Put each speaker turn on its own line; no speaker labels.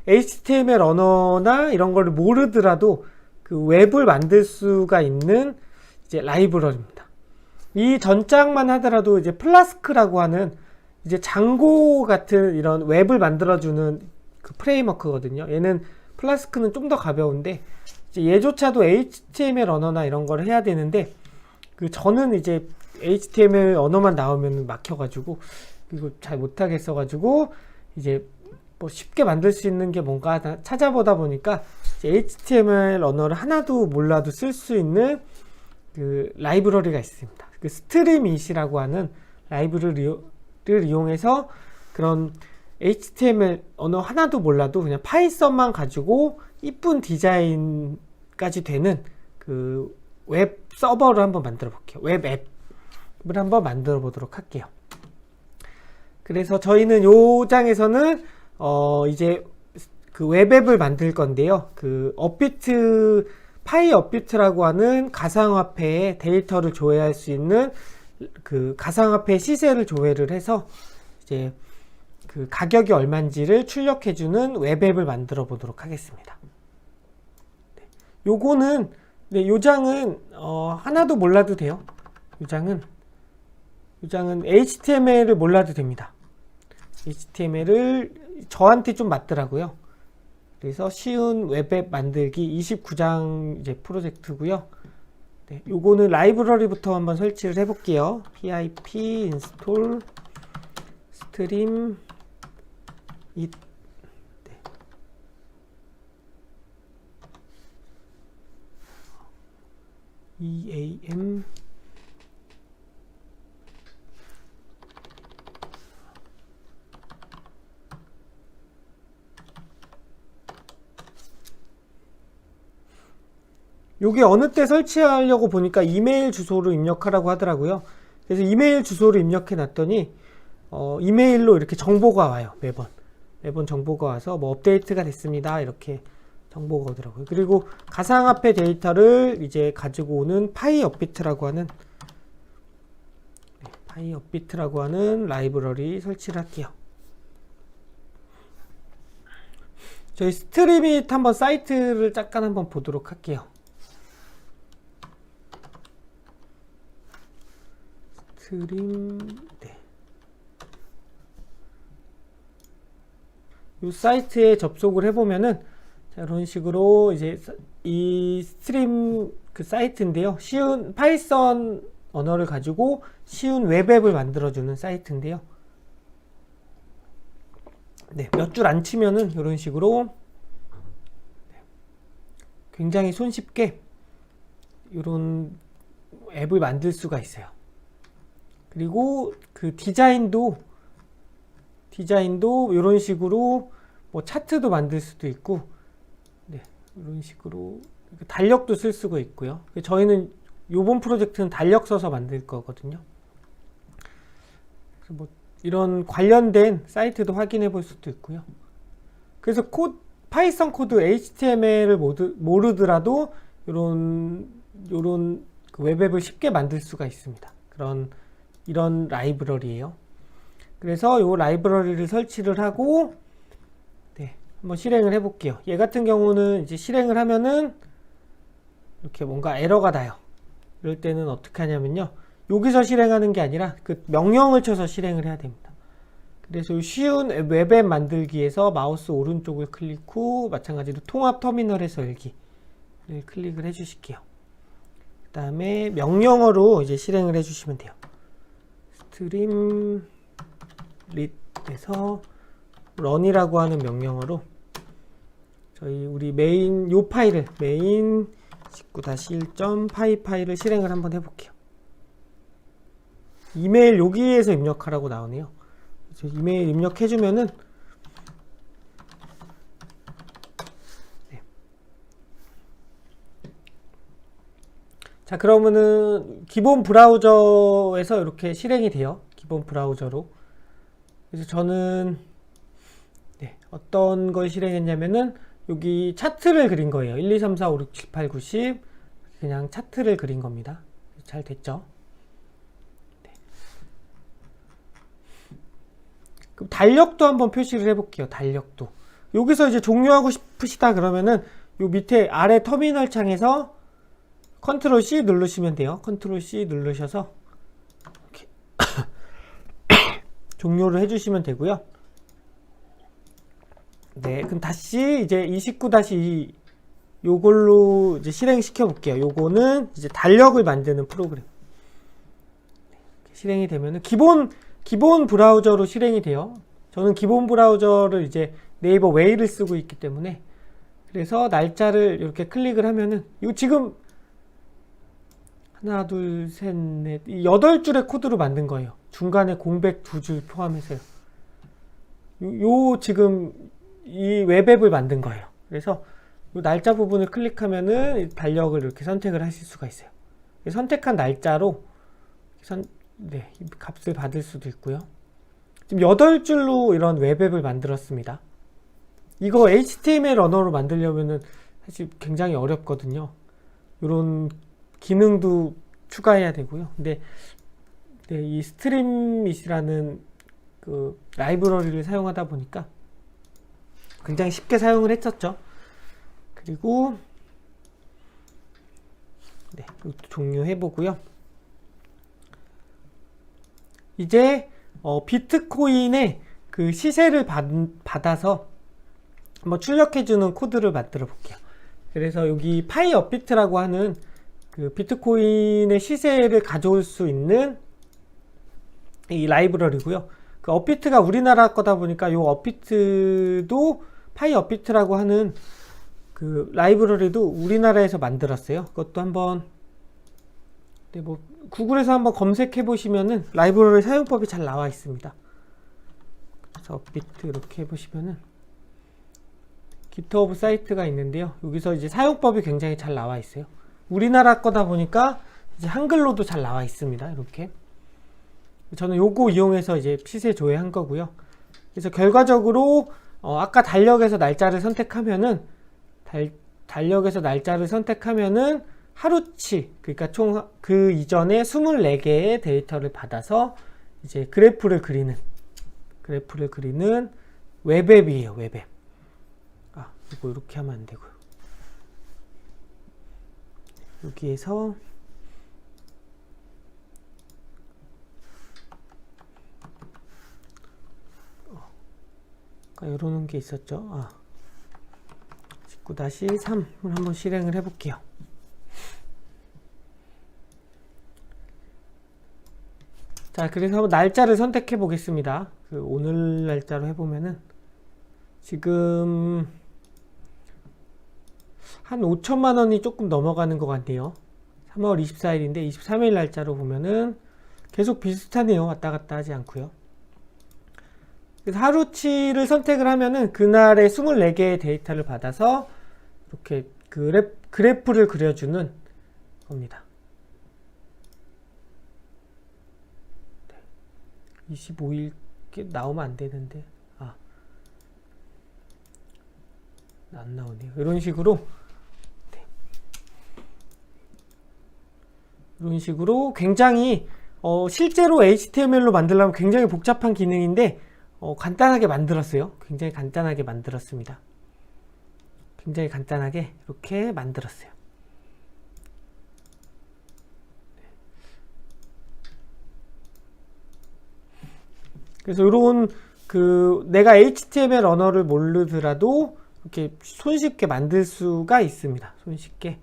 HTML 언어나 이런 거를 모르더라도 그 웹을 만들 수가 있는 이제 라이브러리입니다. 이 전작만 하더라도 이제 플라스크라고 하는 이제 장고 같은 이런 웹을 만들어주는 그 프레임워크거든요. 얘는 플라스크는 좀 더 가벼운데 이제 얘조차도 HTML 언어나 이런 걸 해야 되는데 저는 이제 HTML 언어만 나오면 막혀가지고 이거 잘 못하겠어가지고 이제 뭐 쉽게 만들 수 있는 게 뭔가 찾아보다 보니까 HTML 언어를 하나도 몰라도 쓸 수 있는 그 라이브러리가 있습니다. 그 스트림잇이라고 하는 라이브러리를 이용해서 그런 HTML 언어 하나도 몰라도 그냥 파이썬만 가지고 이쁜 디자인까지 되는 그 웹 서버를 한번 만들어 볼게요. 웹 앱을 한번 만들어 보도록 할게요. 그래서 저희는 요 장에서는 이제 그 웹앱을 만들 건데요. 그 업비트, 파이 업비트라고 하는 가상화폐에 데이터를 조회할 수 있는 그 가상화폐 시세를 조회를 해서 이제 그 가격이 얼마인지를 출력해주는 웹앱을 만들어 보도록 하겠습니다. 요거는, 요 장은, 하나도 몰라도 돼요. 요 장은 HTML을 몰라도 됩니다. HTML을 저한테 좀 맞더라고요. 그래서 쉬운 웹앱 만들기 29장 이제 프로젝트고요. 네, 요거는 라이브러리부터 한번 설치를 해볼게요. pip install stream it. 네. eam 요게 어느 때 설치하려고 보니까 이메일 주소를 입력하라고 하더라고요. 그래서 이메일 주소를 입력해 놨더니 이메일로 이렇게 정보가 와요. 매번 정보가 와서 뭐 업데이트가 됐습니다. 이렇게 정보가 오더라고요. 그리고 가상화폐 데이터를 이제 가지고 오는 파이업비트라고 하는 라이브러리 설치를 할게요. 저희 스트리밋 한번 사이트를 잠깐 한번 보도록 할게요. 네. 이 사이트에 접속을 해보면은 자, 이런 식으로 이제 이 스트림 그 사이트인데요. 쉬운 파이썬 언어를 가지고 쉬운 웹앱을 만들어주는 사이트인데요. 네, 몇 줄 안 치면은 이런 식으로 굉장히 손쉽게 이런 앱을 만들 수가 있어요. 그리고 그 디자인도 이런 식으로 뭐 차트도 만들 수도 있고, 네, 이런 식으로 달력도 쓸 수가 있고요. 저희는 요번 프로젝트는 달력 써서 만들 거거든요. 그래서 뭐 이런 관련된 사이트도 확인해 볼 수도 있고요. 그래서 파이썬 코드 HTML을 모르더라도 이런 그 웹앱을 쉽게 만들 수가 있습니다. 이런 라이브러리예요. 그래서 이 라이브러리를 설치를 하고 네, 한번 실행을 해볼게요. 얘 같은 경우는 이제 실행을 하면은 이렇게 뭔가 에러가 나요. 이럴 때는 어떻게 하냐면요. 여기서 실행하는 게 아니라 그 명령을 쳐서 실행을 해야 됩니다. 그래서 쉬운 웹앱 만들기에서 마우스 오른쪽을 클릭 후 마찬가지로 통합 터미널에서 열기를 클릭을 해주실게요. 그 다음에 명령어로 이제 실행을 해주시면 돼요. 스트림 릿에서 run이라고 하는 명령어로 우리 메인 요 파일을 메인 19-1.py 파일을 실행을 한번 해볼게요. 이메일 여기에서 입력하라고 나오네요. 이메일 입력해주면은 네. 자, 그러면은 기본 브라우저에서 이렇게 실행이 돼요. 기본 브라우저로. 그래서 저는 네, 어떤 걸 실행했냐면은 여기 차트를 그린 거예요. 1, 2, 3, 4, 5, 6, 7, 8, 9, 10 그냥 차트를 그린 겁니다. 잘 됐죠? 네. 그럼 달력도 한번 표시를 해볼게요. 달력도 여기서 이제 종료하고 싶으시다 그러면은 요 밑에 아래 터미널 창에서 컨트롤 C 누르시면 돼요. 컨트롤 C 누르셔서 이렇게 종료를 해주시면 되고요. 네, 그럼 다시 이제 29-2 요걸로 이제 실행시켜 볼게요. 요거는 이제 달력을 만드는 프로그램. 실행이 되면은 기본 브라우저로 실행이 돼요. 저는 기본 브라우저를 이제 네이버 웨이를 쓰고 있기 때문에, 그래서 날짜를 이렇게 클릭을 하면은 이거 지금 하나 둘 셋 넷 8줄의 코드로 만든 거예요. 중간에 공백 2줄 포함해서요. 요 지금 이 웹앱을 만든 거예요. 그래서 요 날짜 부분을 클릭하면은 달력을 이렇게 선택을 하실 수가 있어요. 선택한 날짜로 네, 값을 받을 수도 있고요. 지금 8줄로 이런 웹앱을 만들었습니다. 이거 HTML 언어로 만들려면은 사실 굉장히 어렵거든요. 이런 기능도 추가해야 되고요. 근데 네, 이 스트림밋이라는 그 라이브러리를 사용하다 보니까 굉장히 쉽게 사용을 했었죠. 그리고 네, 종료해 보고요. 이제 비트코인의 그 시세를 받아서 한번 출력해주는 코드를 만들어 볼게요. 그래서 여기 파이어비트라고 하는 그 비트코인의 시세를 가져올 수 있는 이 라이브러리고요. 그 업비트가 우리나라 거다 보니까 이 업비트도 파이어비트라고 하는 그 라이브러리도 우리나라에서 만들었어요. 그것도 한번 네, 뭐 구글에서 한번 검색해 보시면은 라이브러리 사용법이 잘 나와 있습니다. 그래서 업비트 이렇게 해 보시면은 기트허브 사이트가 있는데요. 여기서 이제 사용법이 굉장히 잘 나와 있어요. 우리나라 거다 보니까 이제 한글로도 잘 나와 있습니다. 이렇게 저는 요거 이용해서 이제 시세 조회한 거고요. 그래서 결과적으로 아까 달력에서 날짜를 선택하면은 달력에서 날짜를 선택하면은 하루치, 그러니까 총 그 이전에 24개의 데이터를 받아서 이제 그래프를 그리는 웹앱이에요. 웹앱. 이거 이렇게 하면 안 되고요. 여기에서 이런 게 있었죠. 19-3을 한번 실행을 해 볼게요. 자, 그래서 한번 날짜를 선택해 보겠습니다. 그 오늘 날짜로 해보면은 지금 한 5천만 원이 조금 넘어가는 것 같네요. 3월 24일인데 23일 날짜로 보면은 계속 비슷하네요. 왔다 갔다 하지 않고요. 그래서 하루치를 선택을 하면은 그날의 24개의 데이터를 받아서 이렇게 그래프를 그려주는 겁니다. 25일 나오면 안 되는데 안 나오네요. 이런 식으로 이런 식으로 굉장히 실제로 HTML로 만들려면 굉장히 복잡한 기능인데 간단하게 만들었어요. 굉장히 간단하게 만들었습니다. 굉장히 간단하게 이렇게 만들었어요. 그래서 이런 내가 HTML 언어를 모르더라도 이렇게 손쉽게 만들 수가 있습니다. 손쉽게.